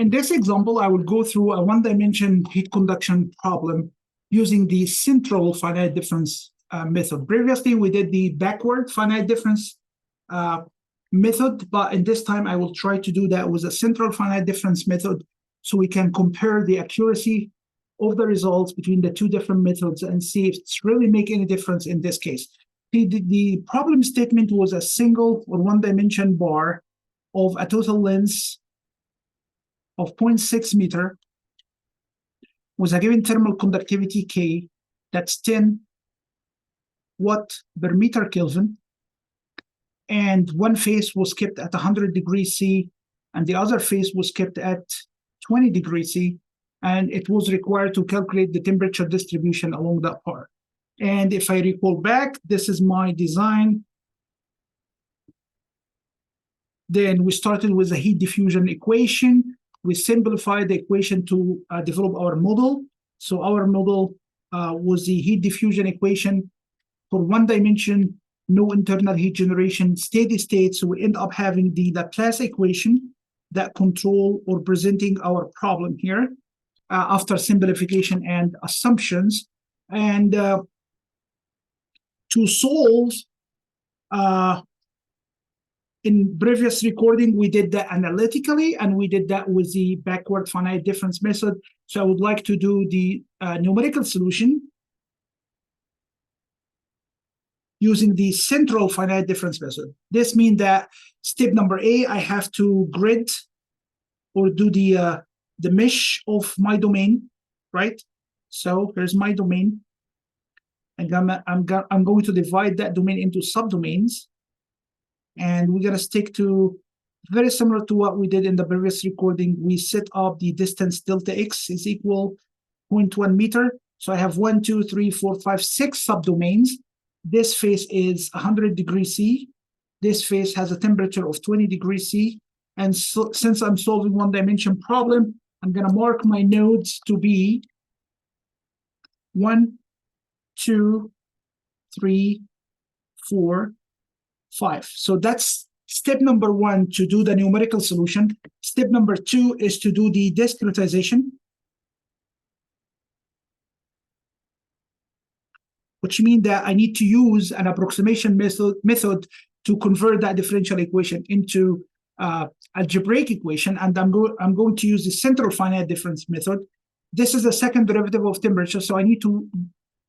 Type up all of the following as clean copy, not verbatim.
In this example, I will go through a one-dimension heat conduction problem using the central finite difference method. Previously, we did the backward finite difference method, but in this time, I will try to do that with a central finite difference method so we can compare the accuracy of the results between the two different methods and see if it's really making any difference in this case. The problem statement was a single or one-dimension bar of a total length of 0.6 meter with a given thermal conductivity K, that's 10 watt per meter Kelvin, and one phase was kept at 100 degrees C, and the other phase was kept at 20 degrees C, and it was required to calculate the temperature distribution along that part. And if I recall back, this is my design. Then we started with a heat diffusion equation. We simplified the equation to develop our model. So our model was the heat diffusion equation for one dimension, no internal heat generation, steady state. So we end up having the Laplace equation that control or presenting our problem here after simplification and assumptions. And to solve, in previous recording, we did that analytically, and we did that with the backward finite difference method. So I would like to do the numerical solution using the central finite difference method. This means that step number A, I have to grid or do the mesh of my domain, right? So here's my domain. And I'm going to divide that domain into subdomains. And we're going to stick to very similar to what we did in the previous recording. We set up the distance delta x is equal 0.1 meter. So I have 1, 2, 3, 4, 5, 6 subdomains. This phase is 100 degrees C. This phase has a temperature of 20 degrees C. And so, since I'm solving one dimension problem, I'm going to mark my nodes to be 1, 2, 3, 4, 5. So that's step number 1 to do the numerical solution. Step number 2 is to do the discretization, which means that I need to use an approximation method to convert that differential equation into algebraic equation, and I'm going to use the central finite difference method. This is the second derivative of temperature, so I need to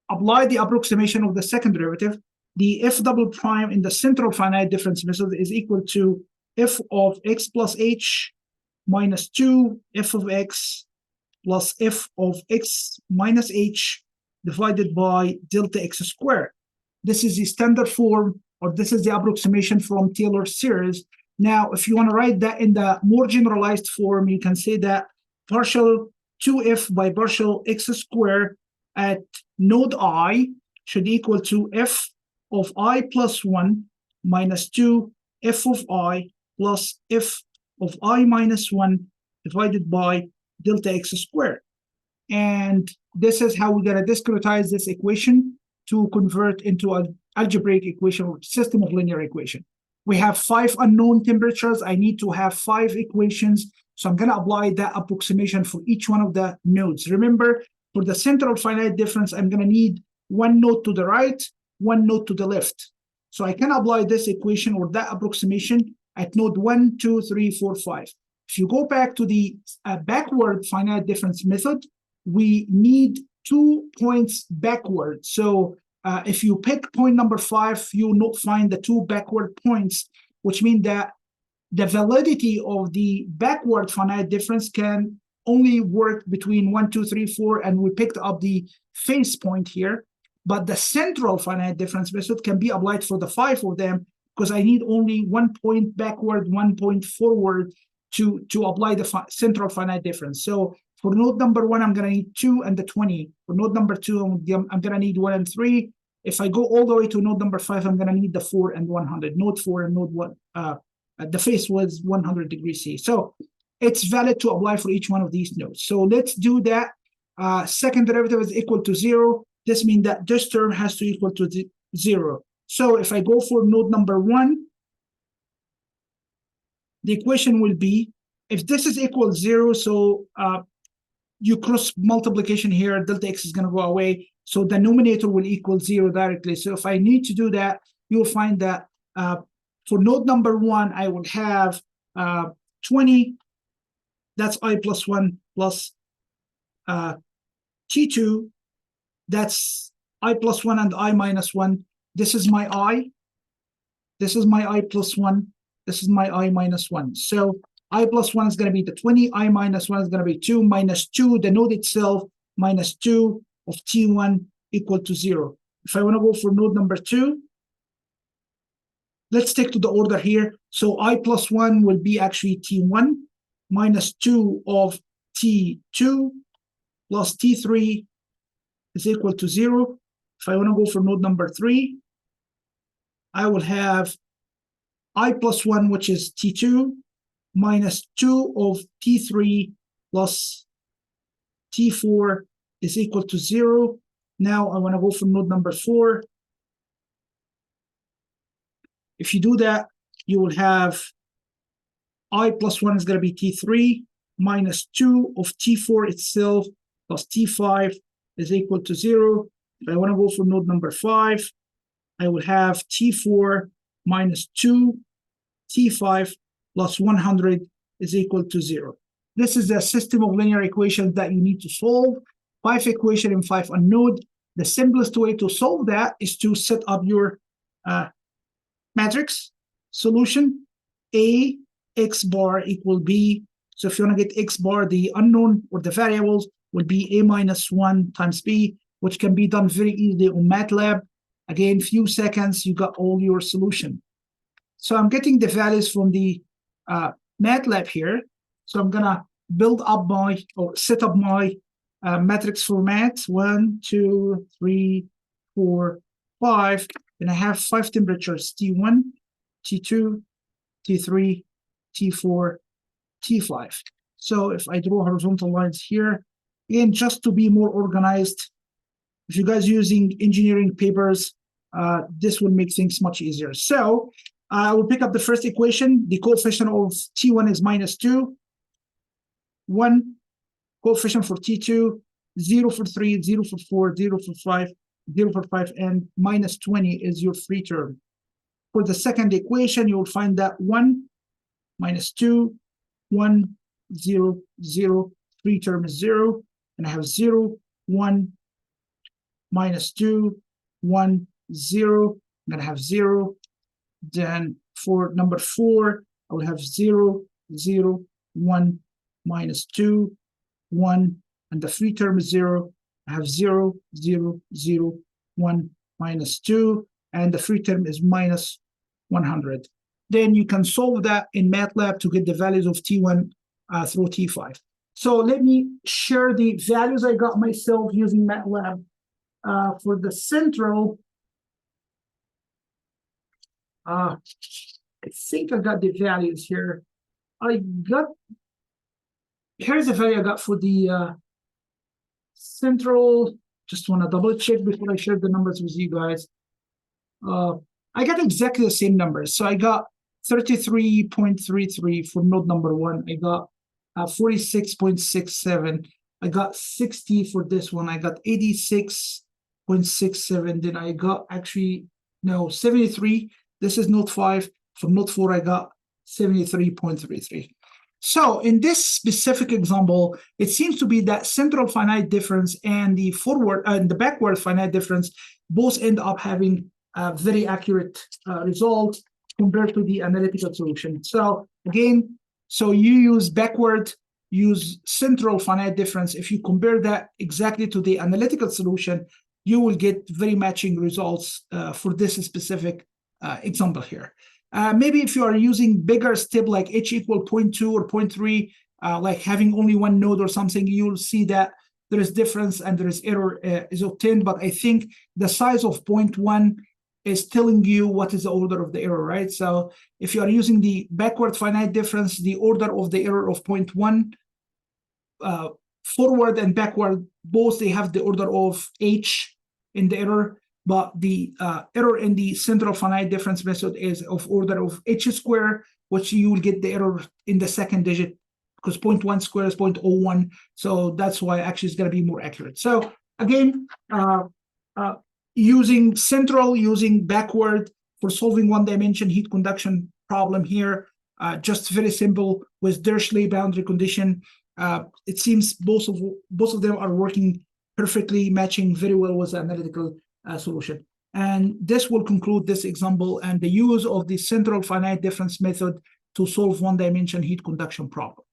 apply the approximation of the second derivative. The f double prime in the central finite difference method is equal to f of x plus h minus 2 f of x plus f of x minus h divided by delta x squared. This is the standard form, or this is the approximation from Taylor series. Now, if you want to write that in the more generalized form, you can say that partial 2f by partial x squared at node I should equal to f of I plus 1 minus 2 f of I plus f of I minus 1 divided by delta x squared. And this is how we're going to discretize this equation to convert into an algebraic equation or system of linear equation. We have 5 unknown temperatures. I need to have 5 equations. So I'm going to apply that approximation for each one of the nodes. Remember, for the central finite difference, I'm going to need one node to the right, one node to the left. So I can apply this equation or that approximation at node 1, 2, 3, 4, 5. If you go back to the backward finite difference method, we need 2 points backward. So if you pick point number 5, you will not find the 2 backward points, which means that the validity of the backward finite difference can only work between 1, 2, 3, 4, and we picked up the phase point here. But the central finite difference method can be applied for the 5 of them, because I need only 1 point backward, 1 point forward to apply the central finite difference. So for node number 1, I'm going to need 2 and the 20. For node number 2, I'm going to need 1 and 3. If I go all the way to node number 5, I'm going to need the 4 and 100. Node 4 and node 1, the phase was 100 degrees C. So it's valid to apply for each one of these nodes. So let's do that. Second derivative is equal to 0. This means that this term has to equal to 0. So if I go for node number 1, the equation will be if this is equal 0, so you cross multiplication here, delta x is going to go away. So the numerator will equal 0 directly. So if I need to do that, you'll find that for node number 1, I will have 20. That's I plus 1 plus T2. That's I plus 1 and I minus 1. This is my I. This is my I plus 1. This is my I minus 1. So I plus 1 is going to be the 20. I minus 1 is going to be 2 minus 2, the node itself, minus 2 of T1 equal to 0. If I want to go for node number 2, let's stick to the order here. So I plus 1 will be actually T1 minus 2 of T2 plus T3 is equal to 0. If I want to go for node number 3, I will have I plus 1, which is T2, minus 2 of T3 plus T4 is equal to 0. Now I want to go for node number 4. If you do that, you will have I plus 1 is going to be T3 minus 2 of T4 itself plus T5 is equal to 0. If I want to go for node number 5, I will have T4 minus 2 T5 plus 100 is equal to 0. This is a system of linear equations that you need to solve. 5 equation and 5 unknown. The simplest way to solve that is to set up your matrix solution. A x bar equal B. So if you want to get x bar, the unknown or the variables will be A minus 1 times B, which can be done very easily on MATLAB. Again, few seconds, you got all your solution. So I'm getting the values from the MATLAB here. So I'm gonna build up my, or set up my matrix format. 1, 2, 3, 4, 5. And I have 5 temperatures, T1, T2, T3, T4, T5. So if I draw horizontal lines here, again, just to be more organized, if you guys using engineering papers, this will make things much easier. So I will pick up the first equation. The coefficient of T1 is minus 2, 1. Coefficient for T2, 0 for 3, 0 for 4, 0 for 5, 0 for 5, and minus 20 is your free term. For the second equation, you will find that 1, minus 2, 1, 0, 0, free term is 0, and I have 0, 1, minus 2, 1, 0, I'm going to have 0. Then for number 4, I will have 0, 0, 1, minus 2, 1, and the free term is 0. I have 0, 0, 0, 1, minus 2, and the free term is minus 100. Then you can solve that in MATLAB to get the values of T1 through T5. So let me share the values I got myself using MATLAB. For the central, I think I got the values here. Here's the value I got for the central. Just want to double check before I share the numbers with you guys. I got exactly the same numbers. So I got 33.33 for node number 1. I got 46.67. I got 60 for this one. I got 86.67. Then I got 73. This is node 5. For node 4, I got 73.33. So in this specific example, it seems to be that central finite difference and the forward and the backward finite difference both end up having a very accurate result compared to the analytical solution. So again, so you use backward, use central finite difference. If you compare that exactly to the analytical solution, you will get very matching results for this specific example here. Maybe if you are using bigger step like h equal 0.2 or 0.3, like having only one node or something, you'll see that there is difference and there is error is obtained. But I think the size of 0.1 is telling you what is the order of the error, right? So if you are using the backward finite difference, the order of the error of 0.1, forward and backward, both they have the order of h in the error. But the error in the central finite difference method is of order of h square, which you will get the error in the second digit because 0.1 square is 0.01. So that's why actually it's going to be more accurate. So again, using central, using backward for solving one-dimension heat conduction problem here, just very simple with Dirichlet boundary condition. It seems both of them are working perfectly, matching very well with the analytical solution. And this will conclude this example and the use of the central finite difference method to solve one-dimension heat conduction problem.